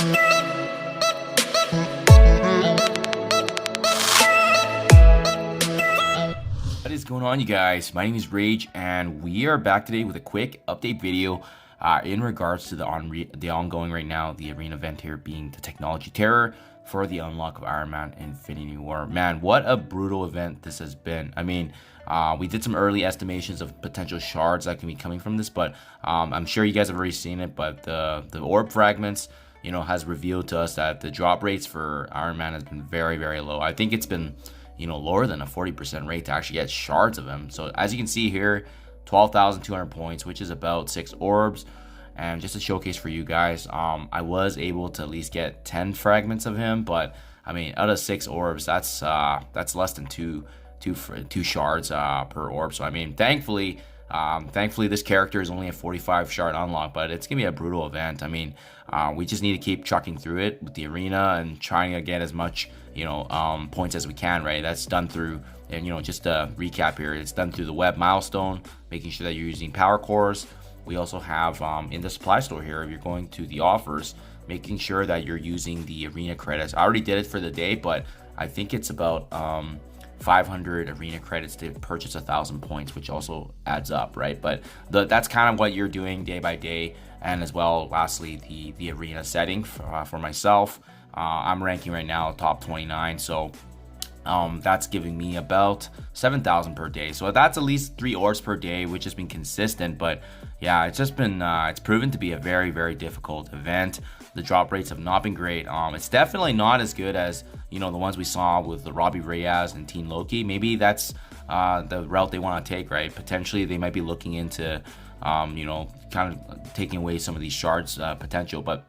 What is going on, you guys? My name is Rayge, and we are back today with a quick update video in regards to the ongoing right now, the arena event here being the Technology Terror for the unlock of Iron Man Infinity War. Man, what a brutal event this has been. I mean, we did some early estimations of potential shards that can be coming from this, but I'm sure you guys have already seen it. But the orb fragments, you know, has revealed to us that the drop rates for Iron Man has been very, very low. I think it's been, you know, lower than a 40% rate to actually get shards of him. So as you can see here, 12,200 points, which is about 6 orbs. And just a showcase for you guys, I was able to at least get 10 fragments of him, but I mean, out of 6 orbs, that's less than two shards per orb. So I mean, thankfully this character is only a 45 shard unlock, but it's gonna be a brutal event. I mean, we just need to keep trucking through it with the arena and trying to get as much, you know, points as we can, right? That's done through, and you know, just to recap here, it's done through the web milestone, making sure that you're using power cores. We also have in the supply store here, if you're going to the offers, making sure that you're using the arena credits. I already did it for the day, but I think it's about 500 arena credits to purchase 1,000 points, which also adds up, right? But that's kind of what you're doing day by day. And as well, lastly, the arena setting for myself, I'm ranking right now top 29, so that's giving me about 7,000 per day. So that's at least 3 orbs per day, which has been consistent. But yeah, it's just been it's proven to be a very, very difficult event. The drop rates have not been great. It's definitely not as good as, you know, the ones we saw with the Robbie Reyes and Team Loki. Maybe that's the route they want to take, right? Potentially they might be looking into you know, kind of taking away some of these shards potential. But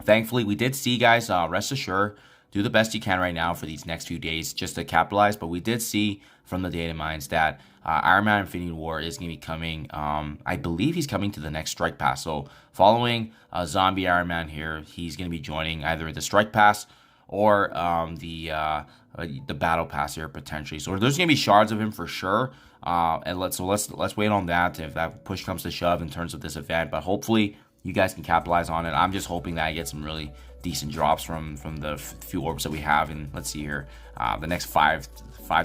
thankfully we did see, guys, rest assured, do the best you can right now for these next few days just to capitalize. But we did see from the data mines that Iron Man Infinity War is going to be coming. I believe he's coming to the next Strike Pass. So following Zombie Iron Man here, he's going to be joining either the Strike Pass or the Battle Pass here potentially. So there's going to be shards of him for sure. And let's wait on that if that push comes to shove in terms of this event. But hopefully you guys can capitalize on it. I'm just hoping that I get some really decent drops from the few orbs that we have. And let's see here, the next 5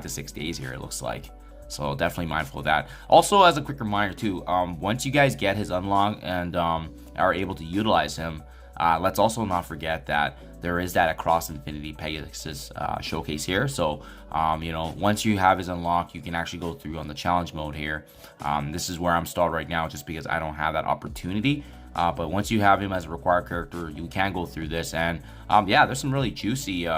to 6 days here, it looks like. So definitely mindful of that. Also, as a quick reminder too, once you guys get his unlock and are able to utilize him, let's also not forget that there is that Across Infinity Pegasus showcase here. So you know, once you have his unlock, you can actually go through on the challenge mode here. This is where I'm stalled right now just because I don't have that opportunity. But once you have him as a required character, you can go through this. And yeah, there's some really juicy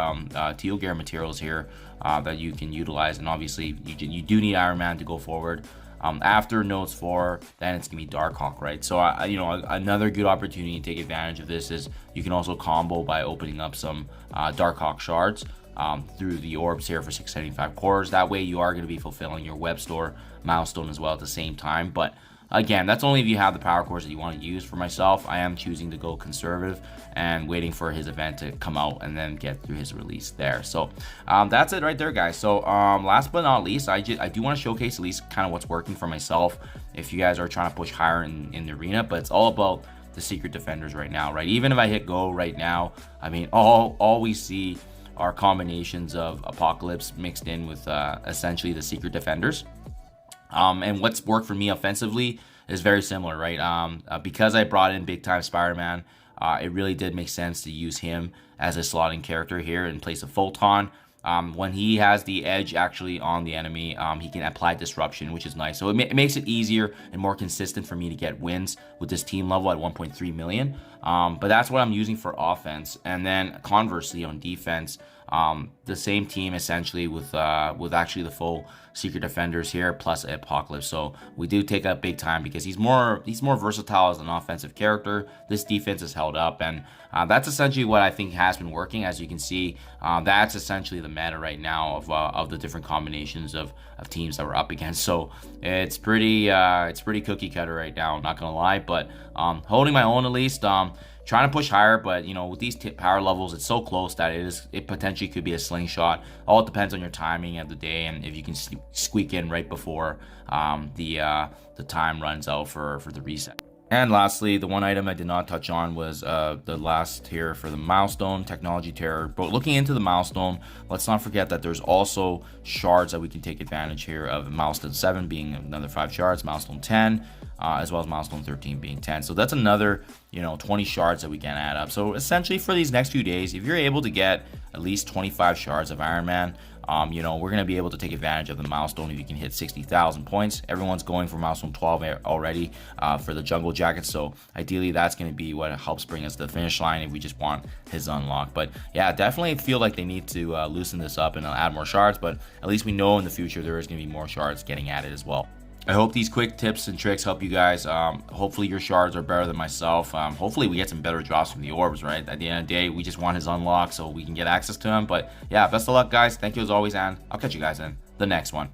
teal gear materials here that you can utilize. And obviously you do need Iron Man to go forward. After Notes 4, then it's gonna be Darkhawk, right? So you know, another good opportunity to take advantage of this is you can also combo by opening up some Darkhawk shards through the orbs here for 675 cores. That way you are going to be fulfilling your web store milestone as well at the same time. But again, that's only if you have the power cores that you want to use. For myself, I am choosing to go conservative and waiting for his event to come out and then get through his release there. So that's it right there, guys. So last but not least, I do want to showcase at least kind of what's working for myself if you guys are trying to push higher in the arena. But it's all about the secret defenders right now, right? Even if I hit go right now, I mean, all we see are combinations of Apocalypse mixed in with essentially the secret defenders. And what's worked for me offensively is very similar, right? Because I brought in big time Spider-Man, it really did make sense to use him as a slotting character here in place of Photon. When he has the edge actually on the enemy, he can apply disruption, which is nice. So it makes it easier and more consistent for me to get wins with this team level at 1.3 million. But that's what I'm using for offense. And then conversely on defense, the same team essentially with actually the full secret defenders here plus Apocalypse. So we do take up big time because he's more versatile as an offensive character. This defense is held up, and that's essentially what I think has been working. As you can see, that's essentially the meta right now of the different combinations of teams that we're up against. So it's pretty cookie cutter right now, I'm not gonna lie, but holding my own at least. Trying to push higher, but you know, with these power levels, it's so close that it potentially could be a slingshot. All depends on your timing of the day and if you can squeak in right before the time runs out for the reset. And lastly, the one item I did not touch on was the last tier for the milestone, technology tier. But looking into the milestone, let's not forget that there's also shards that we can take advantage here of. Milestone 7 being another 5 shards, milestone 10, as well as milestone 13 being 10. So that's another, 20 shards that we can add up. So essentially for these next few days, if you're able to get at least 25 shards of Iron Man, we're going to be able to take advantage of the milestone if you can hit 60,000 points. Everyone's going for milestone 12 already for the jungle jacket, so ideally that's going to be what helps bring us to the finish line if we just want his unlock. But yeah, definitely feel like they need to loosen this up and add more shards, but at least we know in the future there is going to be more shards getting added as well. I hope these quick tips and tricks help you guys. Hopefully your shards are better than myself. Hopefully we get some better drops from the orbs, right? At the end of the day, we just want his unlock so we can get access to him. But yeah, best of luck, guys. Thank you as always, and I'll catch you guys in the next one.